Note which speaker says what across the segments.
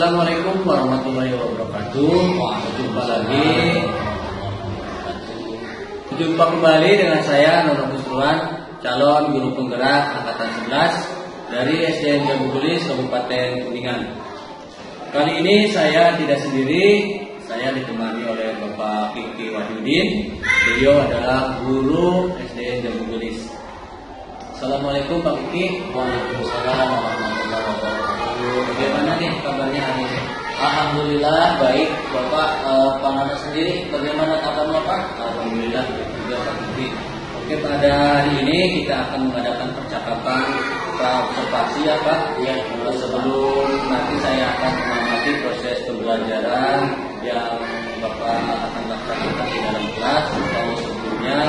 Speaker 1: Assalamualaikum warahmatullahi wabarakatuh. Jumpa kembali dengan saya Nur Busruan, calon guru penggerak angkatan 11 dari SDN Jabugulis Kabupaten Kuningan. Kali ini saya tidak sendiri, saya ditemani oleh Bapak Kiki Wahyudin. Beliau adalah guru SDN Jabugulis. Assalamualaikum Pak Kiki.
Speaker 2: Waalaikumsalam warahmatullahi wabarakatuh.
Speaker 1: Bagaimana nih kabarnya hari ini?
Speaker 2: Alhamdulillah baik. Bapak Pak Nana sendiri bagaimana kabarnya Pak?
Speaker 1: Alhamdulillah juga Pak Kiki. Oke, pada hari ini kita akan mengadakan percakapan observasi ya Pak.
Speaker 2: Ya,
Speaker 1: Sebelum nanti saya akan mengamati proses pembelajaran yang Bapak akan laksanakan di dalam kelas. Kalau sebelumnya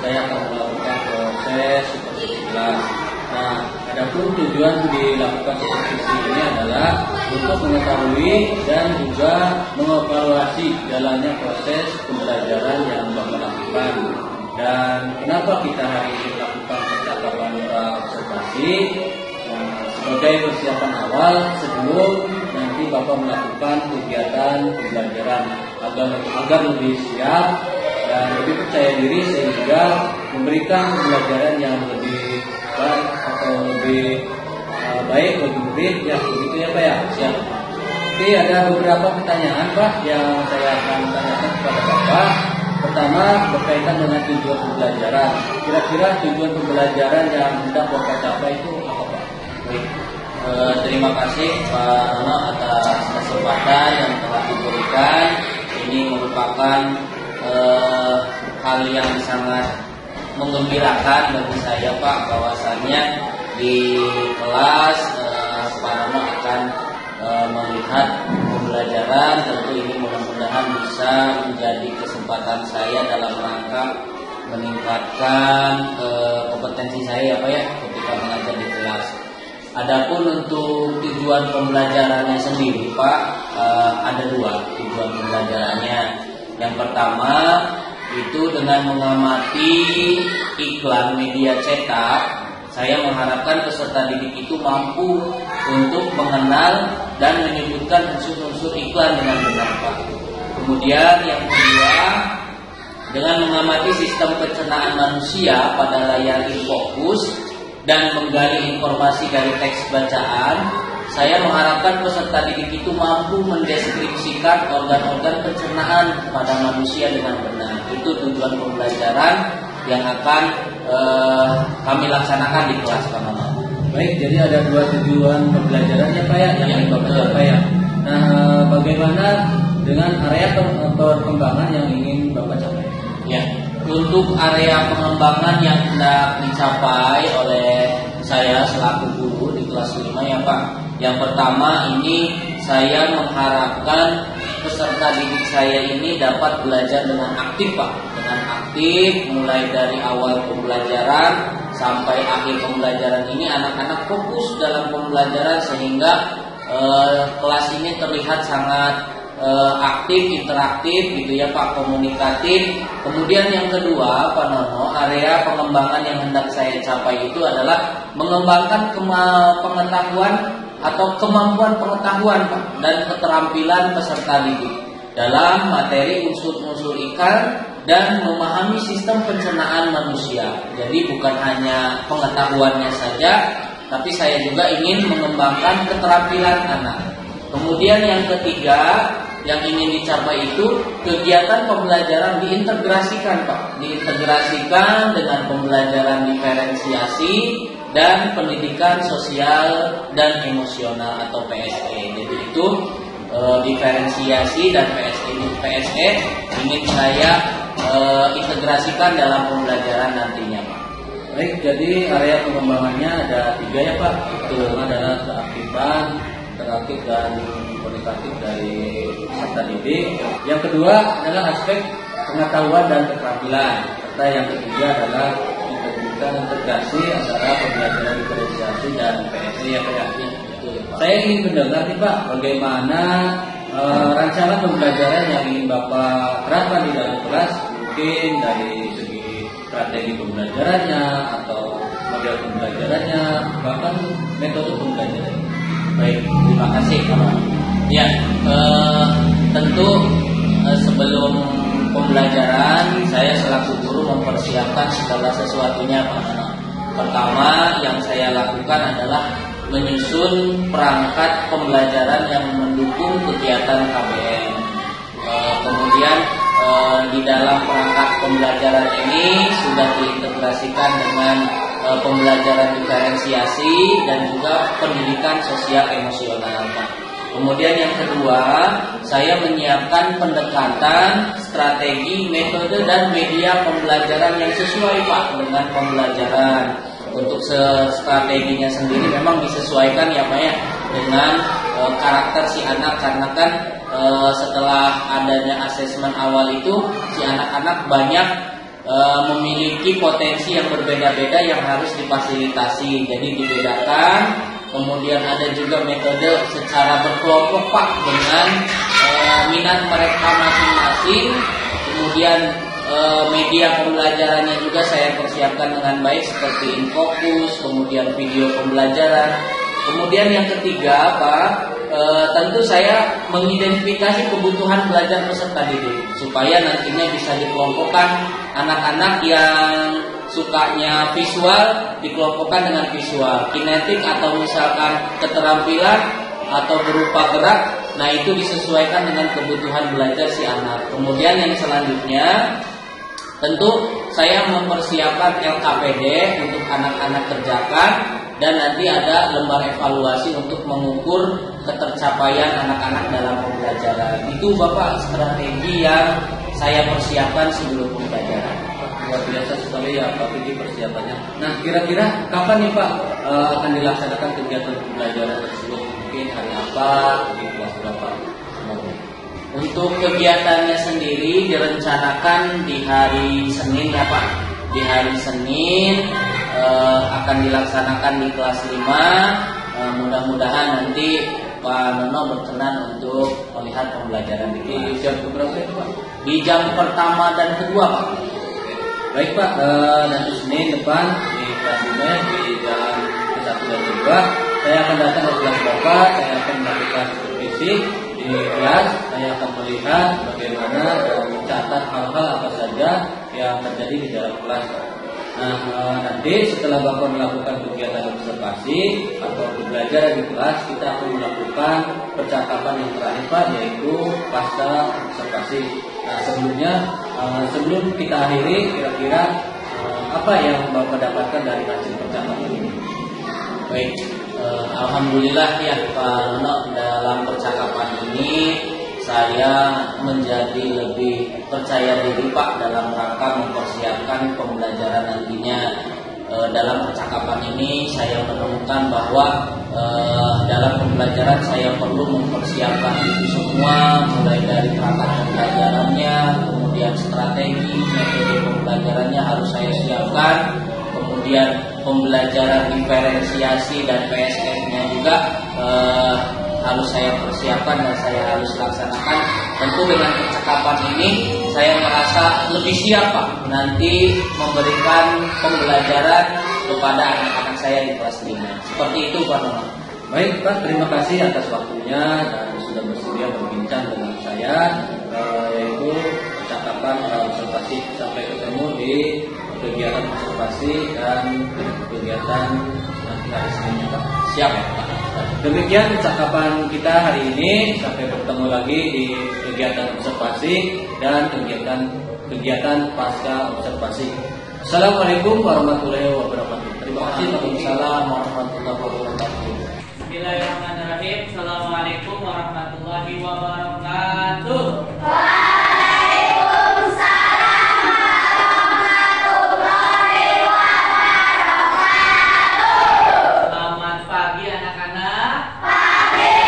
Speaker 1: saya akan melakukan proses supervisi kelas. Nah, adapun tujuan dilakukan supervisi ini adalah untuk mengetahui dan juga mengevaluasi jalannya proses pembelajaran yang Bapak lakukan. Dan kenapa kita hari ini melakukan percakapan observasi? Sebagai persiapan awal sebelum nanti Bapak melakukan kegiatan pembelajaran agar lebih siap dan lebih percaya diri sehingga memberikan pembelajaran yang lebih baik atau lebih baik bagi murid ya, begitu ya Pak ya. Siap. Oke, ada beberapa pertanyaan Pak yang saya akan tanyakan kepada Bapak. Pertama, berkaitan dengan tujuan pembelajaran. Kira-kira tujuan pembelajaran yang hendak Bapak capai itu apa Pak?
Speaker 2: Baik. Terima kasih Pak Nono atas kesempatan yang telah diberikan. Ini merupakan hal yang sangat menggembirakan bagi saya Pak, bahwasannya di kelas Pak Nono akan melihat pembelajaran. Tentu ini mudah-mudahan bisa menjadi kesempatan saya dalam rangka meningkatkan kompetensi saya Pak ya ketika mengajar di kelas. Adapun untuk tujuan pembelajarannya sendiri Pak, ada dua tujuan pembelajarannya. Yang pertama itu dengan mengamati iklan media cetak, saya mengharapkan peserta didik itu mampu untuk mengenal dan menyebutkan unsur-unsur iklan dengan benar Pak. Kemudian yang kedua, dengan mengamati sistem pencernaan manusia pada layar infokus dan menggali informasi dari teks bacaan, saya mengharapkan peserta didik itu mampu mendeskripsikan organ-organ pencernaan pada manusia dengan benar. Itu tujuan pembelajaran yang akan kami laksanakan di kelas Pak Nono.
Speaker 1: Baik, jadi ada dua tujuan pembelajaran ya Pak ya, yang Bapak capai ya. Nah, bagaimana dengan area perkembangan yang ingin Bapak capai?
Speaker 2: Ya, untuk area pengembangan yang hendak dicapai oleh saya selaku guru di kelas 5 ya Pak. Yang pertama ini saya mengharapkan peserta didik saya ini dapat belajar dengan aktif Pak. Dengan aktif mulai dari awal pembelajaran sampai akhir pembelajaran ini anak-anak fokus dalam pembelajaran sehingga kelas ini terlihat sangat aktif, interaktif gitu ya Pak, komunikatif. Kemudian yang kedua Pak Nono, area pengembangan yang hendak saya capai itu adalah mengembangkan pengetahuan atau kemampuan pengetahuan Pak, dan keterampilan peserta didik dalam materi unsur-unsur iklan dan memahami sistem pencernaan manusia. Jadi bukan hanya pengetahuannya saja, tapi saya juga ingin mengembangkan keterampilan anak. Kemudian yang ketiga yang ingin dicapai itu kegiatan pembelajaran diintegrasikan Pak, diintegrasikan dengan pembelajaran diferensiasi dan pendidikan sosial dan emosional atau PSE. Jadi itu diferensiasi dan PSE ingin saya integrasikan dalam pembelajaran nantinya Pak.
Speaker 1: Baik, jadi area pengembangannya ada 3 ya Pak. Itu adalah keaktifan, interaktif dan komunikatif dari peserta didik. Yang kedua adalah aspek pengetahuan dan keterampilan. Serta yang ketiga adalah integrasi antara pembelajaran diferensiasi dan PSE ya Pak. Saya ingin mendengar nih Pak, bagaimana rancangan pembelajaran yang ingin Bapak terapkan di dalam kelas, mungkin dari segi strategi pembelajarannya atau model pembelajarannya, bahkan metode pembelajarannya.
Speaker 2: Baik, terima kasih Pak. Ya, tentu sebelum pembelajaran saya selaku guru mempersiapkan segala sesuatunya, Pak Nono. Pertama yang saya lakukan adalah menyusun perangkat pembelajaran yang mendukung kegiatan KBM. Kemudian di dalam perangkat pembelajaran ini sudah diintegrasikan dengan pembelajaran diferensiasi dan juga pendidikan sosial emosional, Pak. Kemudian yang kedua, saya menyiapkan pendekatan, strategi, metode dan media pembelajaran yang sesuai, Pak, dengan pembelajaran. Untuk strateginya sendiri memang disesuaikan ya Pak ya dengan karakter si anak, karena kan setelah adanya asesmen awal itu si anak-anak banyak memiliki potensi yang berbeda-beda yang harus difasilitasi. Jadi dibedakan. Kemudian ada juga metode secara berkelompok Pak dengan minat mereka masing-masing. Kemudian media pembelajarannya juga saya persiapkan dengan baik seperti Infocus, kemudian video pembelajaran. Kemudian yang ketiga Pak, tentu saya mengidentifikasi kebutuhan belajar peserta didik supaya nantinya bisa dikelompokkan. Anak-anak yang sukanya visual dikelompokkan dengan visual, kinetik atau misalkan keterampilan atau berupa gerak. Nah itu disesuaikan dengan kebutuhan belajar si anak. Kemudian yang selanjutnya tentu saya mempersiapkan LKPD untuk anak-anak kerjakan, dan nanti ada lembar evaluasi untuk mengukur ketercapaian anak-anak dalam pembelajaran. Itu Bapak strategi yang saya persiapkan sebelum pembelajaran.
Speaker 1: Luar biasa sekali ya Pak Vicky persiapannya. Nah kira-kira kapan nih Pak akan dilaksanakan kegiatan pembelajaran tersebut? Mungkin hari apa, di kelas berapa?
Speaker 2: Untuk kegiatannya sendiri direncanakan di hari Senin ya Pak. Di hari Senin akan dilaksanakan di kelas 5. Mudah-mudahan nanti Pak Nono berkenan untuk melihat pembelajaran di
Speaker 1: jam berapa itu Pak?
Speaker 2: Di jam pertama dan kedua Pak.
Speaker 1: Baik Pak, nanti Senin depan di kelas 5 di jam 1 dan 2 saya akan datang ke kelas Bapak. Saya akan melakukan supervisi di kelas. Saya akan melihat bagaimana dan mencatat hal-hal apa saja yang terjadi di dalam kelas. Nah, nanti setelah Bapak melakukan kegiatan observasi atau pembelajaran di kelas, kita akan melakukan percakapan yang terakhir Pak, yaitu pasca observasi. Nah, sebelum kita akhiri, kira-kira apa yang Bapak dapatkan dari hasil percakapan ini?
Speaker 2: Baik, alhamdulillah ya Pak Nono, dalam percakapan ini saya menjadi lebih percaya diri Pak dalam rangka mempersiapkan pembelajaran nantinya. Dalam percakapan ini saya menemukan bahwa dalam pembelajaran saya perlu mempersiapkan itu semua, mulai dari perangkat pembelajarannya, kemudian strategi, metode pembelajarannya harus saya siapkan, kemudian pembelajaran diferensiasi dan PSF-nya juga harus saya persiapkan dan saya harus laksanakan. Tentu dengan percakapan ini saya merasa lebih siap Pak nanti memberikan pembelajaran kepada anak-anak saya di kelas 5. Seperti itu Pak Nono.
Speaker 1: Baik Pak, terima kasih atas waktunya dan sudah bersedia berbincang dengan saya, yaitu percakapan observasi. Sampai ketemu di kegiatan observasi dan kegiatan nanti hari Senin Pak.
Speaker 2: Siap Pak.
Speaker 1: Demikian percakapan kita hari ini. Sampai bertemu lagi di kegiatan observasi dan kegiatan pasca observasi. Assalamualaikum warahmatullahi wabarakatuh. Terima kasih.
Speaker 2: Waalaikumsalam warahmatullahi wabarakatuh.
Speaker 3: Bismillahirrahmanirrahim. Assalamualaikum warahmatullahi wabarakatuh. Selamat pagi anak-anak. Pagi.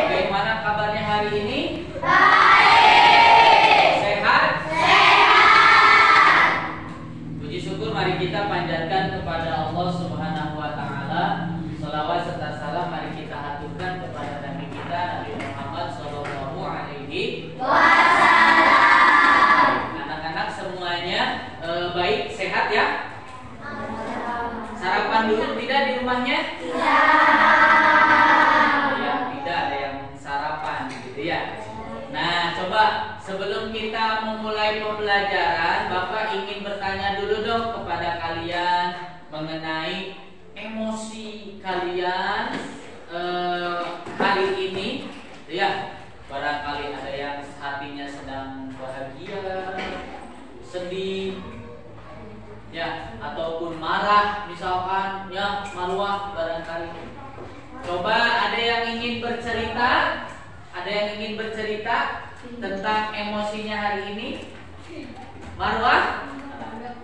Speaker 3: Bagaimana kabarnya hari ini? Baik. Sehat? Sehat. Puji syukur mari kita panjatkan kepada Allah Subhanahu wa taala. Salawat serta salam mari kita haturkan kepada Nabi kita Nabi Muhammad sallallahu alaihi wasallam. Anak-anak semuanya baik, sehat ya? Sarapan dulu tidak di rumahnya? Tidak. Ya, tidak ada yang memulai pembelajaran, Bapak ingin bertanya dulu dong kepada kalian mengenai emosi kalian hari ini, ya. Barangkali ada yang hatinya sedang bahagia, sedih, ya, ataupun marah, misalkan, ya, Marwah barangkali. Coba ada yang ingin bercerita, tentang emosinya hari ini, Marwah.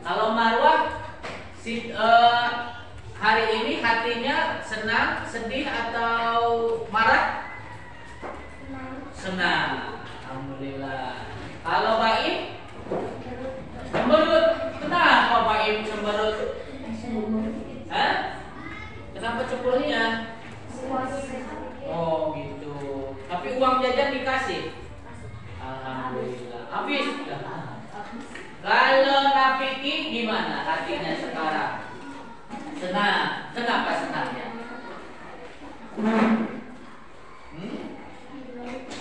Speaker 3: Kalau Marwah, hari ini hatinya senang, sedih atau marah? Senang, alhamdulillah. Kalau Baim, cemberut. Kenapa Baim cemberut? Hah? Kenapa cemberutnya? Oh gitu. Tapi uang jajan dikasih. Alhamdulillah. Habis. Kalau Nafiki gimana hatinya sekarang? Senang. Kenapa senangnya?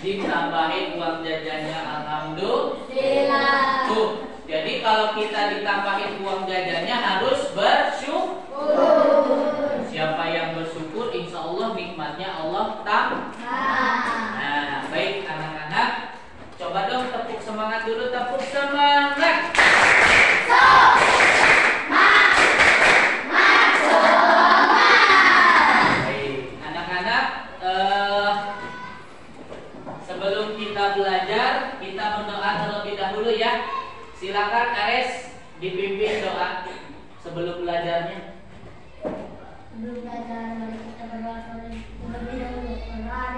Speaker 3: Ditambahin uang jajannya, alhamdulillah. Tuh, jadi kalau kita ditambahin uang jajannya harus bersyukur. Siapa yang bersyukur, insya Allah nikmatnya Allah tambah. Nah, baik anak-anak, coba dong tepuk semangat dulu, tepuk semangat. Baik, anak-anak. Sebelum kita belajar, kita berdoa terlebih dahulu ya. Silakan Ares dipimpin doa sebelum belajarnya.
Speaker 4: Sebelum belajar, mari kita berdoa terlebih dahulu.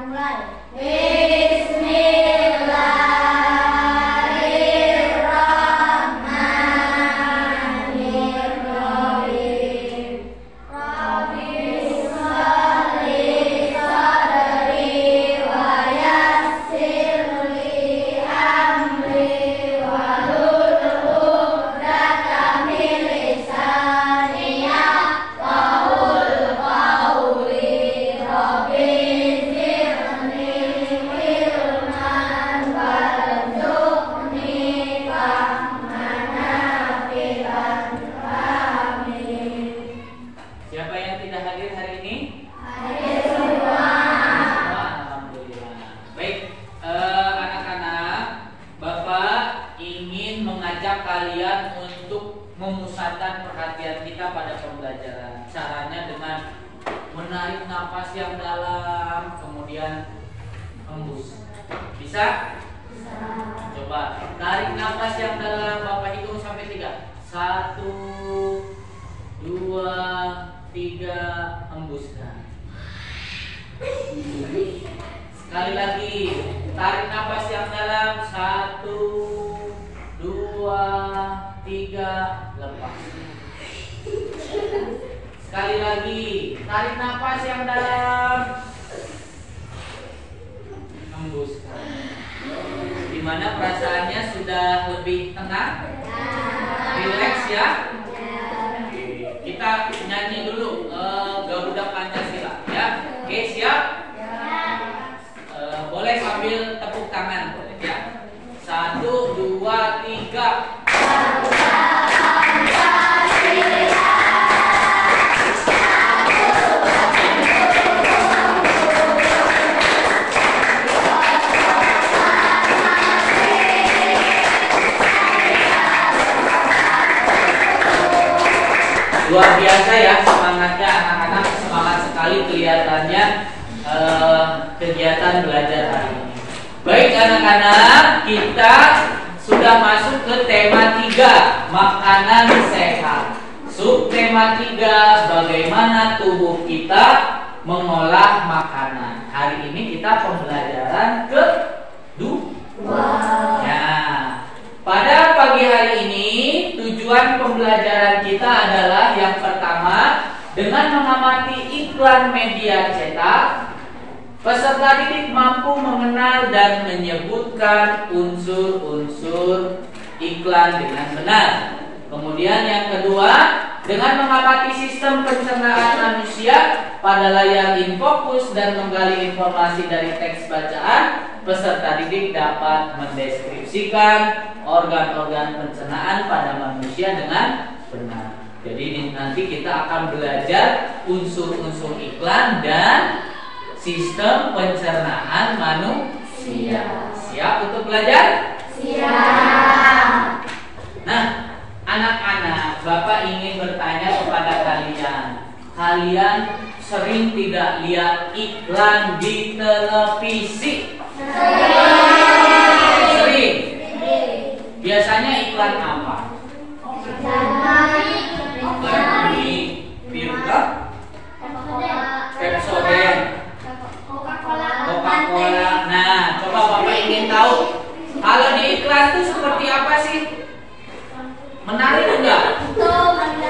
Speaker 4: Mulai. Bismillahirrahmanirrahim. Rabbi sholli sadri wa yassir li amri wahlul 'uqdatam min lisani yafqahul qawli. Rabbi zidni ilman warzuqni fahman nafi'an. Amin.
Speaker 3: Siapa yang tidak hadir hari ini?
Speaker 4: Hadir semua.
Speaker 3: Alhamdulillah. Baik, anak-anak, Bapak ingin mengajak kalian untuk memusatkan perhatian kita pada pembelajaran. Caranya dengan menarik nafas yang dalam, kemudian hembus. Bisa? Coba tarik nafas yang dalam, Bapak hitung sampai 3. 1, 2, 3, hembuskan. Sekali lagi, tarik nafas yang dalam. 1, 2, 3, lepas. Sekali lagi, tarik nafas yang dalam, hembuskan. Gimana perasaannya? Sudah lebih tenang? Relax ya? Kita nyanyi dulu Garuda Pancasila ya. Oke, siap? Boleh sambil tepuk tangan boleh ya. 1, 2, 3. Luar biasa ya semangatnya anak-anak, semangat sekali kelihatannya kegiatan belajar hari ini. Baik anak-anak, kita sudah masuk ke tema 3, makanan sehat. Subtema 3, bagaimana tubuh kita mengolah makanan. Hari ini kita pembelajaran kedua. Ya. Pada pagi hari ini tujuan pembelajaran kita adalah yang pertama, dengan mengamati iklan media cetak, peserta didik mampu mengenal dan menyebutkan unsur-unsur iklan dengan benar. Kemudian yang kedua, dengan mengamati sistem pencernaan manusia pada layar infokus dan menggali informasi dari teks bacaan, peserta didik dapat mendeskripsikan organ-organ pencernaan pada manusia dengan benar. Jadi nanti kita akan belajar unsur-unsur iklan dan sistem pencernaan manusia. Siap untuk belajar?
Speaker 4: Siap.
Speaker 3: Nah, anak-anak, Bapak ingin bertanya kepada kalian. Kalian sering tidak lihat iklan di televisi? Sering. Biasanya iklan apa? Iklan mie, Pirga, Pepsodent, Coca-Cola. Nah, coba Bapak ingin tahu kalau di iklan itu seperti apa sih? Menarik enggak?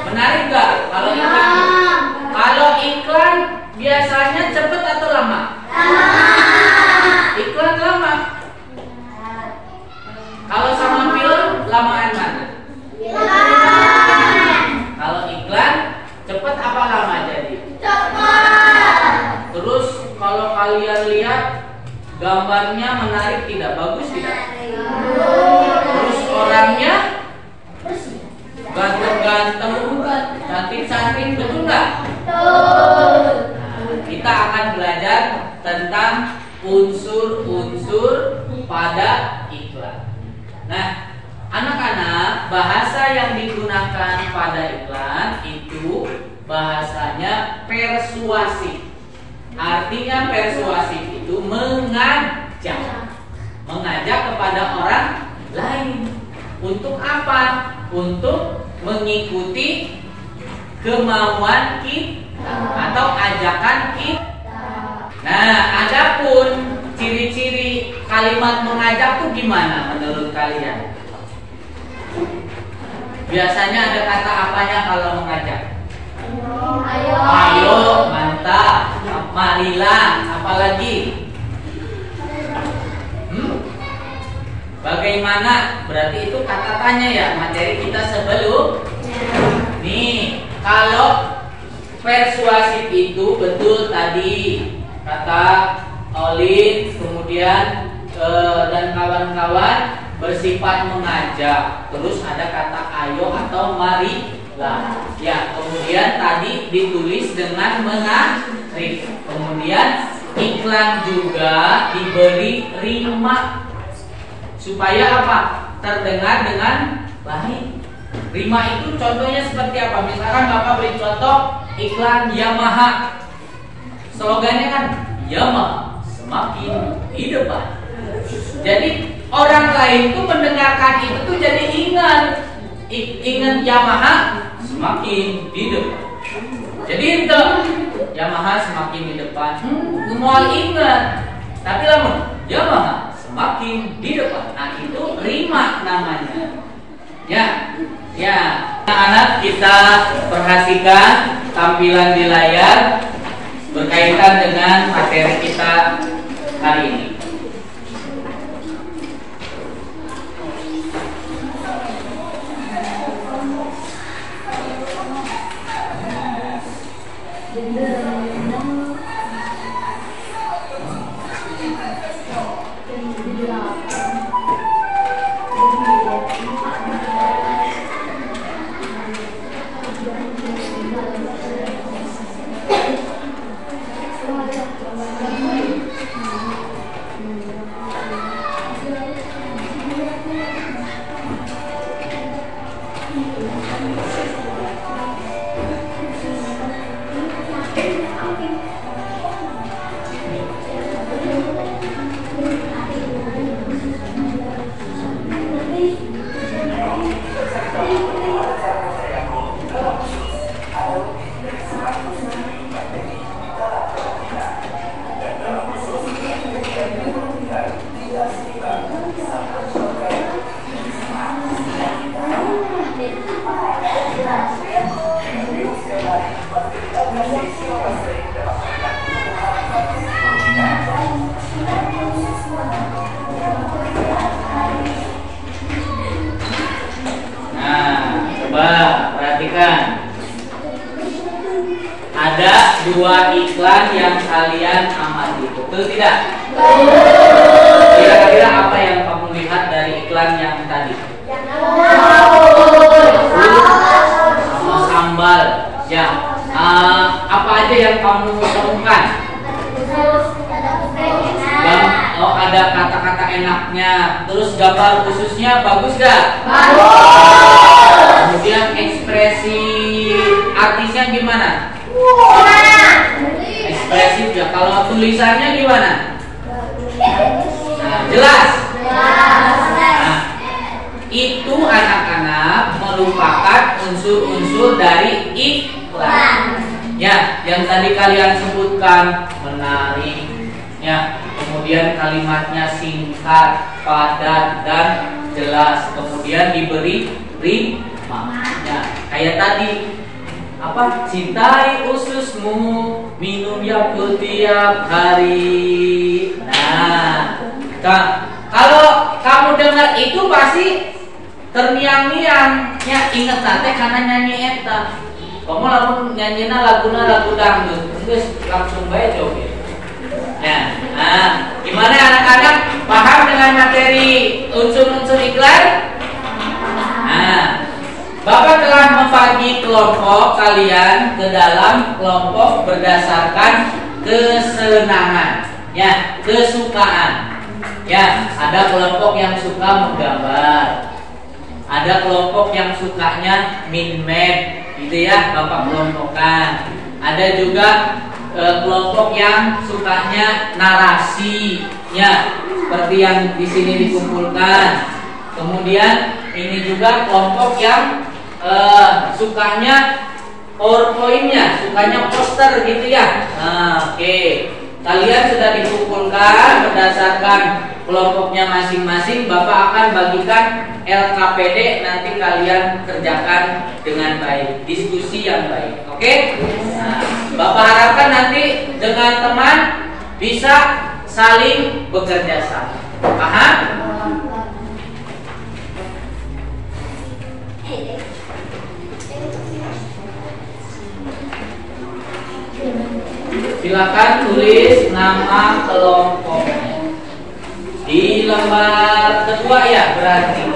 Speaker 3: Menarik enggak? Kalau iklan, kalau iklan biasanya cepet atau lama? Iklan lama. Kalau sama film, lamaan mana? Kalau iklan cepet apa lama jadi? Terus kalau kalian lihat gambarnya menarik tidak? Bagus tidak? Terus orangnya ganteng-ganteng, cantik-cantik, betul nggak? Nah, kita akan belajar tentang unsur-unsur pada iklan. Nah, anak-anak, bahasa yang digunakan pada iklan itu bahasanya persuasif. Artinya persuasif itu mengajak kepada orang lain. Untuk apa? Untuk mengikuti kemauan kita atau ajakan kita. Nah, adapun ciri-ciri kalimat mengajak itu gimana menurut kalian? Biasanya ada kata apanya kalau mengajak? Ayo, mantap, marilah, apalagi? Bagaimana? Berarti itu kata tanya ya, materi kita sebelum. Nih, kalau persuasif itu betul tadi kata Olin, kemudian dan kawan-kawan bersifat mengajak. Terus ada kata ayo atau marilah. Ya, kemudian tadi ditulis dengan menarik. Kemudian iklan juga diberi rima supaya apa? Terdengar dengan baik. Rima itu contohnya seperti apa? Misalkan Bapak beri contoh iklan Yamaha. Slogannya kan Yamaha semakin di depan. Jadi orang lain tuh mendengarkan itu tuh jadi ingat Yamaha semakin di depan. Jadi itu Yamaha semakin di depan. Mau ingat. Tapi lamun Yamaha semakin di depan. Nah, itu rima namanya. Ya. Anak-anak, kita perhatikan tampilan di layar berkaitan dengan materi kita hari ini. Perhatikan, ada dua iklan yang kalian amati, betul tidak? Kira-kira apa yang kamu lihat dari iklan yang tadi? Sama sambal. Ya. Apa aja yang kamu temukan? Oh, ada kata-kata enaknya. Terus gambar khususnya bagus gak? Kemudian ekspresi artisnya gimana? Ekspresif ya. Kalau tulisannya gimana? Nah, jelas. Nah, itu anak-anak merupakan unsur-unsur dari iklan. Ya, yang tadi kalian sebutkan menarik. Ya, kemudian kalimatnya singkat, padat dan jelas. Kemudian diberi rima. Ya, kayak tadi apa? Cintai ususmu, minum Yakult tiap hari. Nah, kalau kamu dengar itu pasti terniang-niang. Ya, inget nanti karena nyanyi eta. Kamu langsung nyanyinya lagu dangdut, terus langsung baik coba. Ya, nah, gimana anak-anak paham dengan materi unsur-unsur iklan? Nah, Bapak telah membagi kelompok kalian ke dalam kelompok berdasarkan kesenangan, ya, kesukaan. Ya, ada kelompok yang suka menggambar, ada kelompok yang sukanya min-map, gitu ya, Bapak kelompokkan. Ada juga kelompok yang sukanya narasi, ya, seperti yang di sini dikumpulkan. Kemudian ini juga kelompok yang sukanya PowerPoint-nya, sukanya poster gitu ya. Nah, oke. Kalian sudah dikumpulkan berdasarkan kelompoknya masing-masing. Bapak akan bagikan LKPD, nanti kalian kerjakan dengan baik, diskusi yang baik. Oke? Nah, Bapak harapkan nanti dengan teman bisa saling bekerja sama. Paham? Silakan tulis nama kelompoknya di lembar kedua ya, berarti.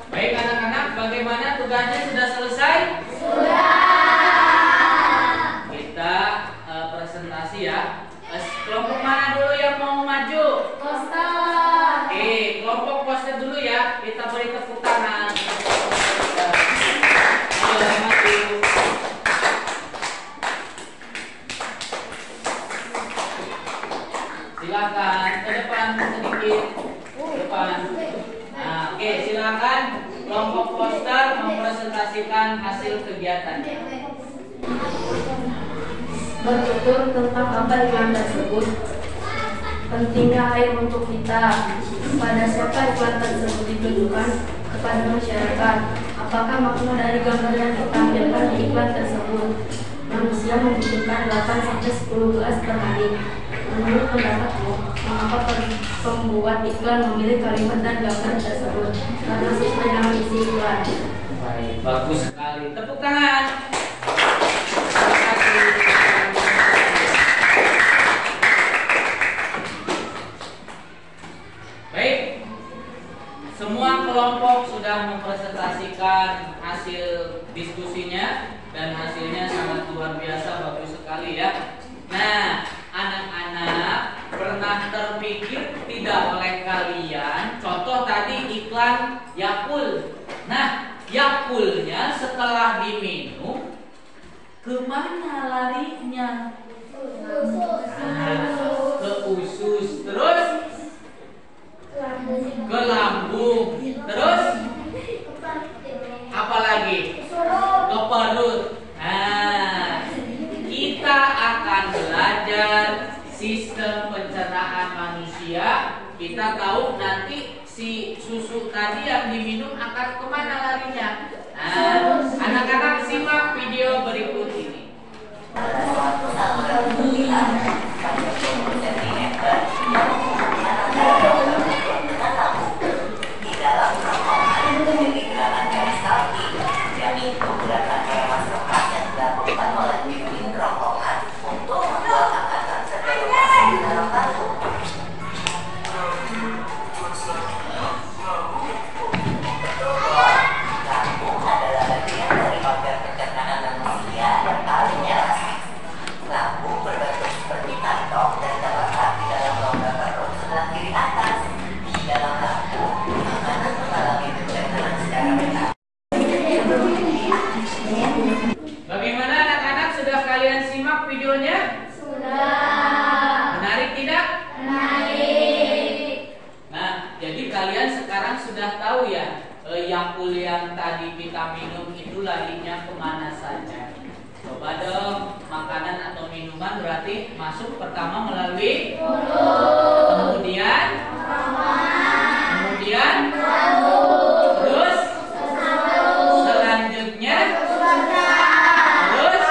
Speaker 3: Baik anak-anak, bagaimana tugasnya sudah selesai? Kita presentasi ya. Kelompok mana dulu yang mau maju? Poster. Oke, kelompok poster dulu ya. Kita beri tepuk tangan. Ayo maju. Silakan ke depan sedikit. Depan. Nah, oke, silakan kelompok poster mempresentasikan hasil kegiatannya.
Speaker 5: Bertutur tentang apa iklan tersebut, pentingnya air untuk kita, pada siapa iklan tersebut ditujukan, kepada masyarakat, apakah makna dari gambar yang ditampilkan di iklan tersebut, manusia membutuhkan 8-10 gelas per hari. Menurut pendapatmu, mengapa pembuat iklan memilih kalimat dan gambar tersebut karena sesuai dengan isi iklan?
Speaker 3: Baik, bagus sekali. Tepuk tangan. Baik, semua kelompok sudah mempresentasikan hasil diskusinya dan hasilnya sangat luar biasa, bagus sekali ya. Nah, anak-anak pernah terpikir tidak oleh kalian, contoh tadi iklan Yakult. Nah, Yakultnya setelah diminum Kemana larinya? Ke usus. Terus ke lambung. Terus apa lagi? Ke perut. Nah, kita akan belajar sistem pencernaan manusia. Kita tahu nanti si susu tadi yang diminum akan kemana larinya. Nah, anak-anak simak video berikut ini. Bagaimana anak-anak, sudah kalian simak videonya? Sudah. Menarik tidak? Menarik. Nah, jadi kalian sekarang sudah tahu ya, Yakult yang tadi kita minum itu larinya kemana saja. Coba dong, makanan atau minuman berarti masuk pertama melalui mulut, kemudian terus selanjutnya terus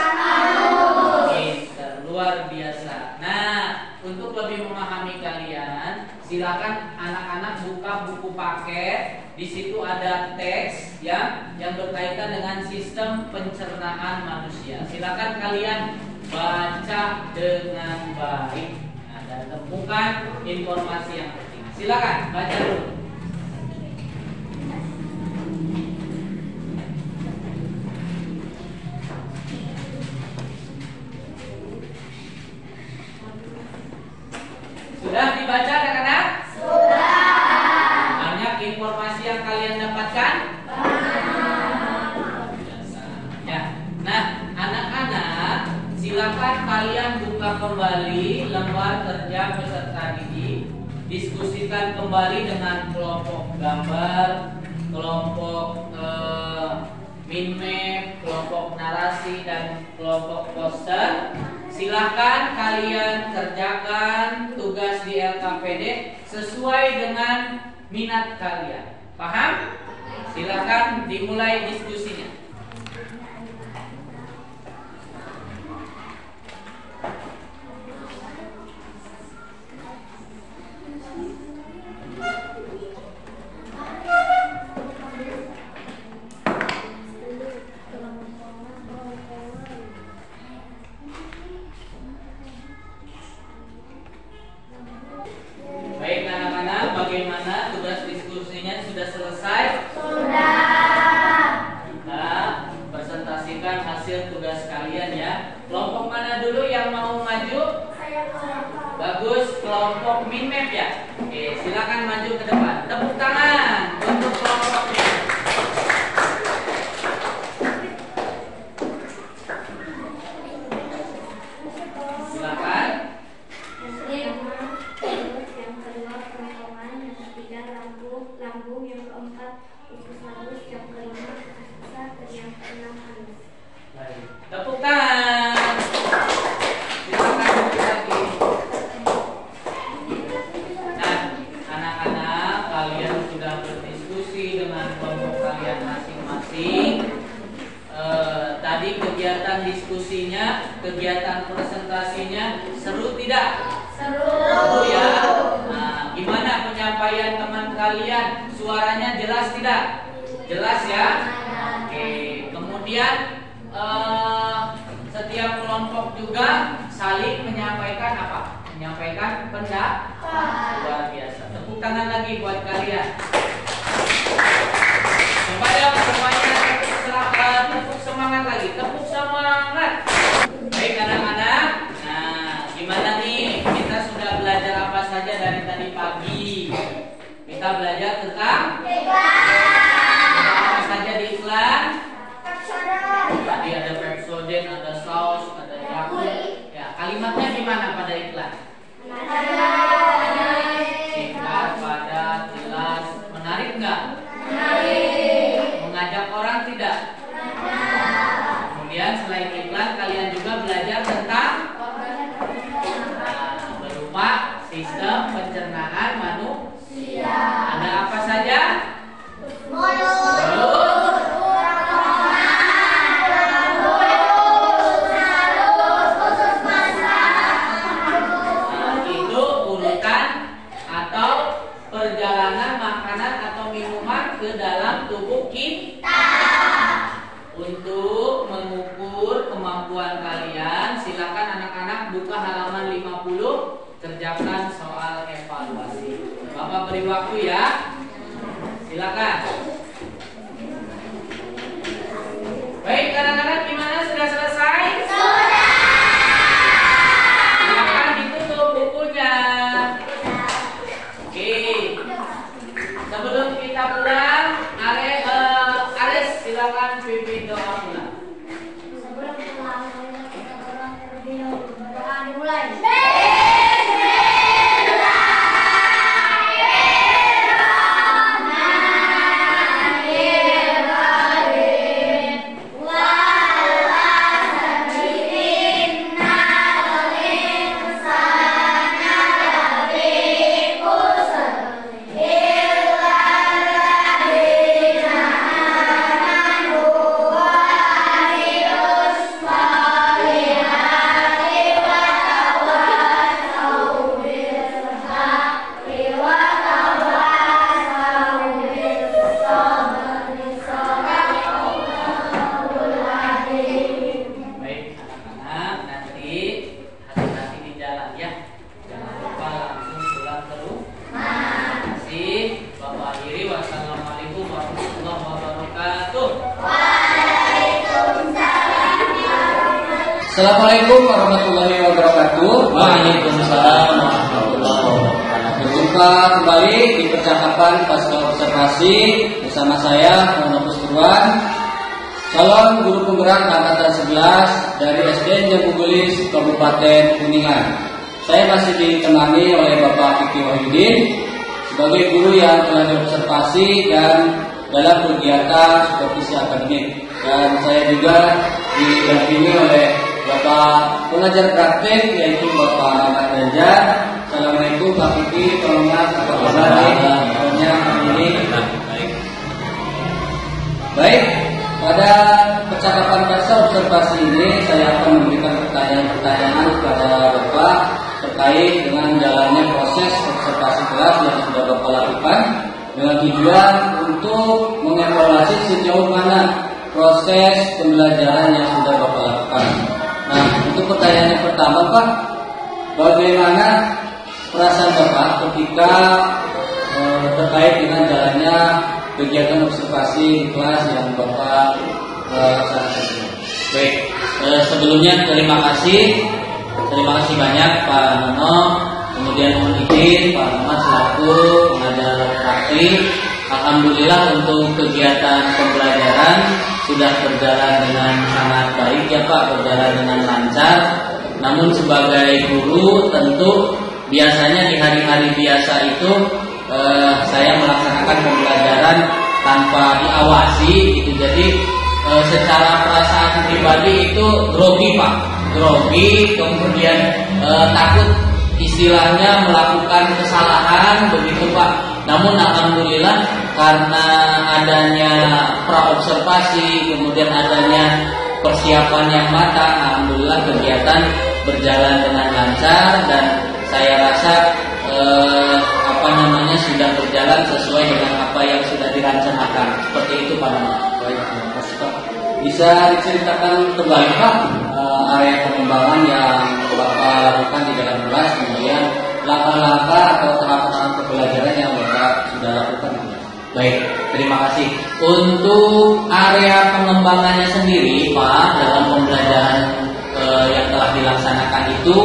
Speaker 3: luar biasa. Nah, untuk lebih memahami kalian, silakan anak-anak buka buku paket. Di situ ada teks ya yang berkaitan dengan sistem pencernaan manusia. Silakan kalian baca dengan baik, nah, dan temukan informasi yang penting. Silakan baca dulu. Sudah dibaca anak-anak? Informasi yang kalian dapatkan? Ya. Nah, anak-anak, silakan kalian buka kembali lembar kerja peserta didik. Diskusikan kembali dengan kelompok gambar, kelompok mind map, kelompok narasi, dan kelompok poster. Silakan kalian kerjakan tugas di LKPD sesuai dengan minat kalian. Paham? Silakan dimulai diskusinya. Baik anak-anak, bagaimana tugas diskusinya, sudah selesai? Sudah. Kita presentasikan hasil tugas kalian ya. Kelompok mana dulu yang mau maju? Bagus, kelompok mind map ya. Oke, silakan maju ke depan. Tepuk tangan untuk kelompok mind map. Silakan.
Speaker 5: Lambung, yang keempat usus halus, yang kelima usus dan yang keenam halus.
Speaker 3: Baik. Tepuk tangan. Silakan duduk lagi. Nah, anak-anak, kalian sudah berdiskusi dengan kelompok kalian masing-masing. Tadi kegiatan diskusinya, kegiatan presentasinya seru tidak? Seru ya. Nah, gimana penyampaian teman kalian? Suaranya jelas tidak? Jelas ya? Oke. Kemudian setiap kelompok juga saling menyampaikan apa? Menyampaikan pendapat. Luar biasa. Tepuk tangan lagi buat kalian. Coba ya semuanya tepuk semangat lagi. Tepuk semangat. Baik anak-anak. Nah, gimana nih? Kita sudah belajar apa saja dari tadi pagi? Kita belajar tentang apa saja di iklan? Tadi ada Pepsodent, ada Mengajak orang tidak? Kemudian selain iklan, kalian juga belajar tentang berupa sistem pencernaan manusia. Ada apa saja? Itu urutan atau perjalanan makanan atau minuman ke dalam tubuh kita. Untuk mengukur kemampuan kalian, silakan anak-anak buka halaman 50, kerjakan soal evaluasi. Bapak beri waktu ya. Silakan. Baik, anak-anak gimana? Sudah selesai? Sudah. Silakan ditutup bukunya. Oke. Sebelum kita pulang, Ares silakan pimpin doa pulang.
Speaker 5: Sebelum pulang, kita orang doa dimulai.
Speaker 2: Assalamualaikum warahmatullahi wabarakatuh. Waalaikumsalam warahmatullahi wabarakatuh. Berjumpa kembali di percakapan pasca observasi bersama saya Muhammad Purwan, calon guru penggerak angkatan 11 dari SDN Jambugelis Kabupaten Kuningan. Saya masih ditemani oleh Bapak Kiki Wahyudin sebagai guru yang telah diobservasi dan dalam kegiatan supervisi akademik, dan saya juga didampingi oleh Bapak pengajar praktik yaitu Bapak Ahmad Raja. Assalamualaikum Pak Kiki, tolonglah apa kabar? Kabarnya hari ini baik. Pada percakapan pasca observasi ini saya akan memberikan pertanyaan-pertanyaan kepada Bapak terkait dengan jalannya proses observasi kelas yang sudah Bapak lakukan dengan tujuan untuk mengevaluasi sejauh mana proses pembelajaran yang sudah Bapak lakukan. Nah, untuk pertanyaan yang pertama, Pak, bagaimana perasaan Bapak ketika terkait dengan jalannya kegiatan observasi di kelas yang Bapak laksanakan? Baik, sebelumnya terima kasih banyak Pak Nono, kemudian mohon izin Pak Muhammad selaku pengajar praktik. Alhamdulillah untuk kegiatan pembelajaran sudah berjalan dengan sangat baik ya Pak, berjalan dengan lancar. Namun sebagai guru tentu biasanya di hari-hari biasa itu saya melaksanakan pembelajaran tanpa diawasi gitu. Jadi secara perasaan pribadi itu grogi Pak, grogi, kemudian takut istilahnya melakukan kesalahan begitu Pak. Namun alhamdulillah karena adanya praobservasi, kemudian adanya persiapan yang matang, alhamdulillah kegiatan berjalan dengan lancar dan saya rasa sudah berjalan sesuai dengan apa yang sudah dirancangkan. Seperti itu Pak Nono.
Speaker 1: Baik, terima kasih Pak. Bisa diceritakan kembali Pak area pengembangan yang Bapak lakukan di dalam kelas, kemudian langkah-langkah atau tahap-tahap pembelajaran yang Bapak sudah lakukan?
Speaker 2: Baik, terima kasih. Untuk area pengembangannya sendiri Pak, dalam pembelajaran yang telah dilaksanakan itu,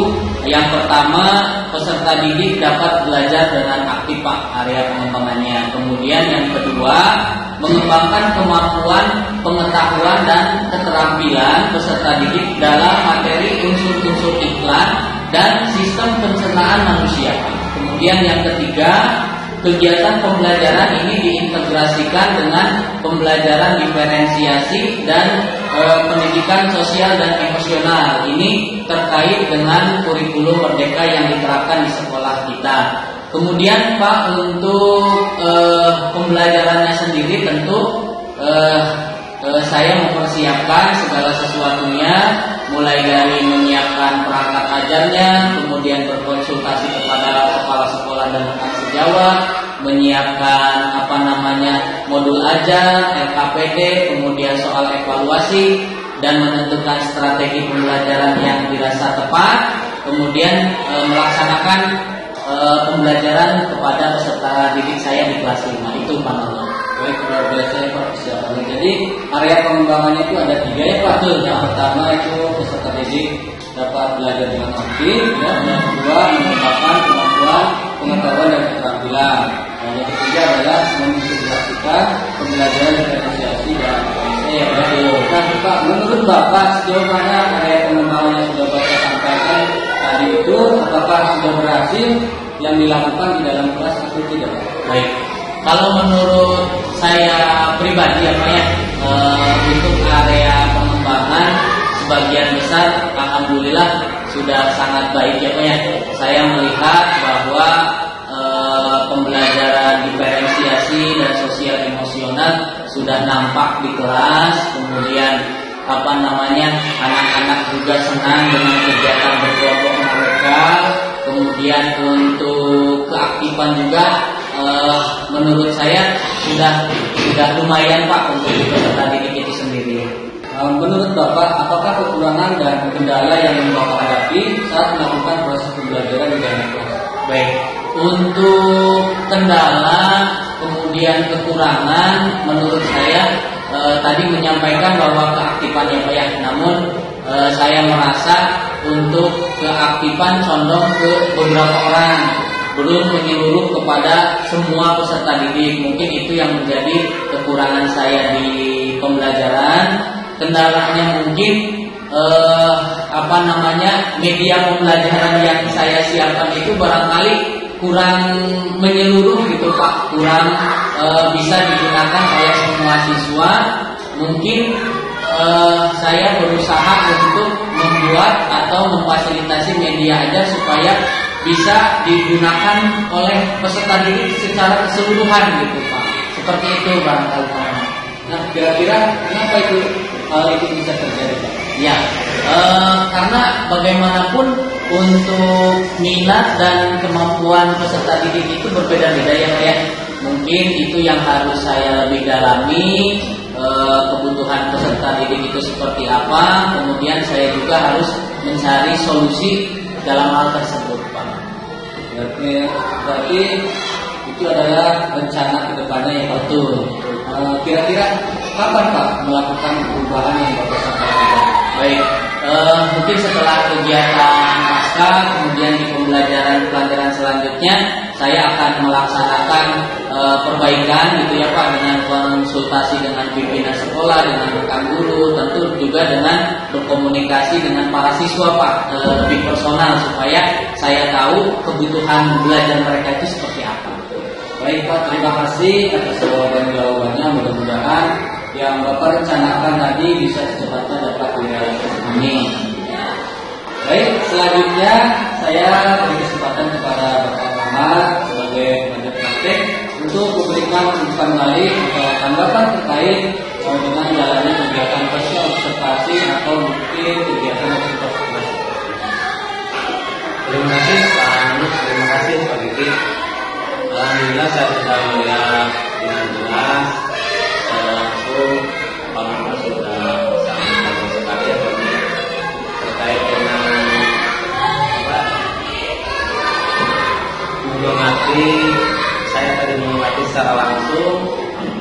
Speaker 2: yang pertama peserta didik dapat belajar dengan aktif Pak, area pengembangannya. Kemudian yang kedua, mengembangkan kemampuan, pengetahuan dan keterampilan peserta didik dalam materi unsur-unsur iklan dan sistem pencernaan manusia. Kemudian yang ketiga, kegiatan pembelajaran ini diintegrasikan dengan pembelajaran diferensiasi dan pendidikan sosial dan emosional. Ini terkait dengan kurikulum merdeka yang diterapkan di sekolah kita. Kemudian Pak, untuk pembelajarannya sendiri tentu saya mempersiapkan segala sesuatunya, mulai dari menyiapkan perangkat ajarnya, kemudian berkonsultasi kepada kepala sekolah dan rekan sejawat, menyiapkan modul ajar, LKPD, kemudian soal evaluasi dan menentukan strategi pembelajaran yang dirasa tepat, kemudian melaksanakan pembelajaran kepada peserta didik saya di kelas 5. Itu Pak Nono.
Speaker 1: Baik, luar biasa ya Pak persiapannya. Jadi area pengembangannya itu ada 3 ya Pak. Yang pertama itu peserta didik dapat belajar dengan aktif, ya. Yang kedua mengembangkan kemampuan, pengetahuan dan keterampilan. Dan yang ketiga adalah mengintegrasikan pembelajaran diferensiasi dan ya betul. Nah Pak, menurut Bapak sejauh mana area pengembangan yang sudah Bapak sampaikan tadi itu apakah sudah berhasil yang dilakukan di dalam kelas atau tidak?
Speaker 2: Baik. Kalau menurut saya pribadi untuk area pengembangan sebagian besar alhamdulillah sudah sangat baik ya Pak ya. Saya melihat bahwa pembelajaran diferensiasi dan sosial emosional sudah nampak di kelas, kemudian anak-anak juga senang dengan kegiatan berkelompok mereka, kemudian untuk keaktifan juga menurut saya sudah lumayan Pak untuk peserta didik itu sendiri.
Speaker 1: Menurut Bapak, apakah kekurangan dan kendala yang Bapak hadapi saat melakukan proses pembelajaran di dalam kelas?
Speaker 2: Baik, untuk kendala kemudian kekurangan menurut saya tadi menyampaikan bahwa keaktifan ya Pak ya. Namun saya merasa untuk keaktifan condong ke beberapa orang, belum menyeluruh kepada semua peserta didik. Mungkin itu yang menjadi kekurangan saya di pembelajaran. Kendalanya mungkin media pembelajaran yang saya siapkan itu barangkali kurang menyeluruh gitu Pak, kurang bisa digunakan oleh semua siswa. Mungkin saya berusaha untuk membuat atau memfasilitasi media aja supaya bisa digunakan oleh peserta didik secara keseluruhan gitu Pak. Seperti itu barangkali Pak.
Speaker 1: Nah, kira-kira kenapa itu hal itu bisa terjadi Pak?
Speaker 2: Ya, karena bagaimanapun untuk minat dan kemampuan peserta didik itu berbeda-beda ya Pak ya. Mungkin itu yang harus saya lebih dalami, kebutuhan peserta didik itu seperti apa. Kemudian saya juga harus mencari solusi dalam hal tersebut Pak.
Speaker 1: Berarti itu adalah rencana kedepannya yang betul. Kira-kira kapan Pak melakukan perubahan yang Bapak sampaikan?
Speaker 2: Baik, mungkin setelah kegiatan pasca, kemudian di pelajaran selanjutnya saya akan melaksanakan perbaikan gitu ya Pak, dengan konsultasi dengan pimpinan sekolah, dengan rekan guru, tentu juga dengan berkomunikasi dengan para siswa Pak, lebih personal supaya saya tahu kebutuhan belajar mereka itu seperti apa.
Speaker 1: Baik Pak, terima kasih atas jawabannya. Mudah-mudahan yang Bapak rencanakan tadi bisa secepatnya dapat direalisasikan.
Speaker 2: Amin.
Speaker 1: Baik, selanjutnya saya beri kesempatan kepada Bapak Muhammad sebagai pengajar praktek untuk memberikan masukan balik atau tanggapan terkait dengan jalannya kegiatan sosial observasi atau mungkin kegiatan observasi.
Speaker 6: Terima kasih Pak Anus, terima kasih Pak Diki. Alhamdulillah saya sudah melihat dengan jelas secara langsung Pak Muhammad sudah sangat bagus sekali ya Pak, terkait dengan mengamati. Saya tadi mengamati secara langsung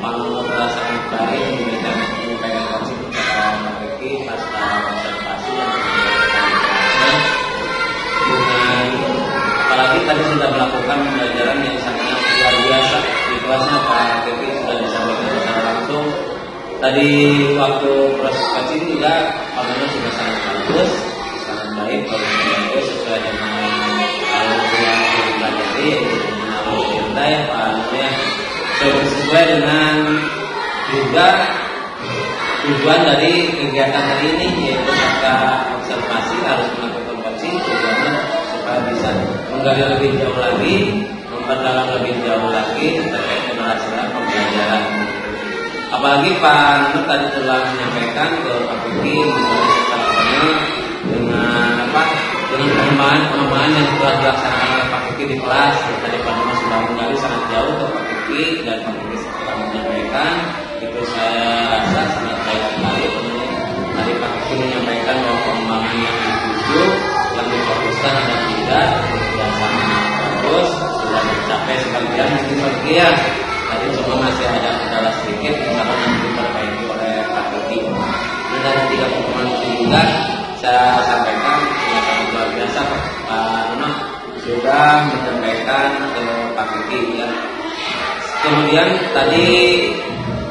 Speaker 6: Pak Muhammad sangat baik menyampaikan kasih kepada Pak Diki pasca observasi yang dengan apalagi tadi sudah melakukan pembelajaran yang sangat luar biasa di kelasnya. Pak Devi sudah disampaikan secara langsung. Tadi waktu proses kajian juga Pak Dono sudah sangat bagus, sangat baik, bagus sesuai dengan alur yang dipelajari, yaitu alur kita ya Pak ya. Sesuai dengan juga tujuan dari kegiatan hari ini, yaitu pasca observasi harus melakukan vaksin tujuannya supaya bisa menggali lebih jauh lagi, memperdalam lebih jauh lagi terkait keberhasilan pembelajaran. Apalagi Pak Nur tadi telah menyampaikan ke Pak Vicky dengan pengembangan yang telah dilaksanakan oleh Pak Vicky di kelas. Tadi Pak Nur sudah menggali sangat jauh ke Pak Vicky dan Pak Vicky telah menyampaikan, itu saya rasa sangat baik sekali. Tadi Pak Vicky menyampaikan bahwa pengembangan yang dituju, yang difokuskan ada 3, sudah sangat bagus, sudah mencapai sebagian mungkin sebagian. Tadi cuma masih ada kendala sedikit yang akan nanti diperbaiki oleh Pak Vicky. Ini dari 3 pengembangan itu juga saya sampaikan sangat luar biasa Pak Nuno sudah menyampaikan ke Pak Vicky ya. Kemudian tadi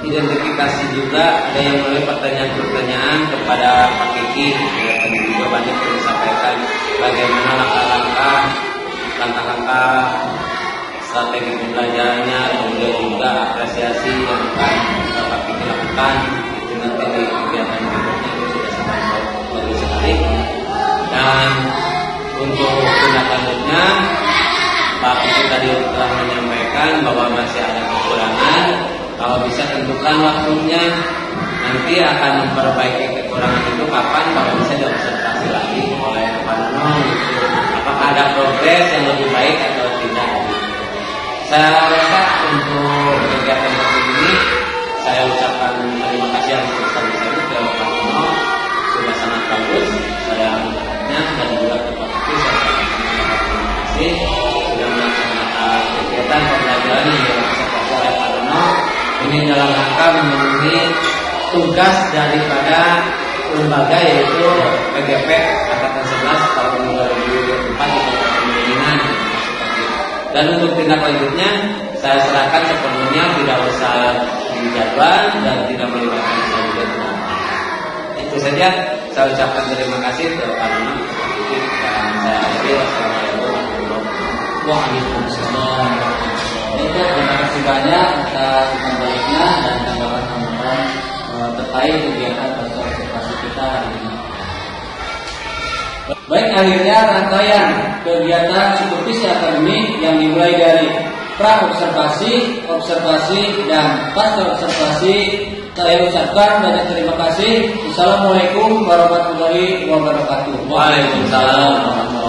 Speaker 6: identifikasi juga ada yang mulai pertanyaan-pertanyaan kepada Pak Vicky ya, dan juga banyak yang disampaikan bagaimana langkah-langkah strategi pembelajarannya, kemudian juga apresiasi yang akan Pak Vicky lakukan itu nanti di kegiatan berikutnya itu sudah sangat bagus sekali. Dan untuk tindak lanjutnya Pak Vicky tadi telah menyampaikan bahwa masih ada kekurangan. Kalau bisa tentukan waktunya, nanti akan memperbaiki kekurangan itu kapan, kalau bisa diobservasi lagi oleh Pak Nuno gitu. Apakah ada progres yang lebih baik atau tidak. Saya rasa untuk kegiatan seperti ini saya ucapkan terima kasih yang sebesar-besarnya ke Pak Nuno, sudah sangat bagus. Saya melihatnya dan juga ke Pak Vicky saya ucapkan terima kasih sudah melaksanakan kegiatan pembelajaran yang dilaksanakan oleh Pak Nuno. Ini dalam rangka memenuhi tugas daripada lembaga yaitu PGP Angkatan 11 tahun 2024 untuk pembimbingan. Dan untuk tindak lanjutnya saya serahkan sepenuhnya, tidak usah dijadwal dan tidak melibatkan saya juga. Itu saja, saya ucapkan terima kasih ke Pak Nuno dan saya akhiri. Wassalamualaikum warahmatullahi wabarakatuh.
Speaker 2: Terima kasih banyak atas pembaliknya dan tanggapan-tanggapan terkait kegiatan observasi kita hari ini. Baik, akhirnya rangkaian kegiatan supervisi akademik yang dimulai dari pra-observasi, observasi, dan pasca-observasi saya ucapkan banyak terima kasih. Assalamualaikum warahmatullahi wabarakatuh.
Speaker 6: Waalaikumsalam warahmatullahi wabarakatuh.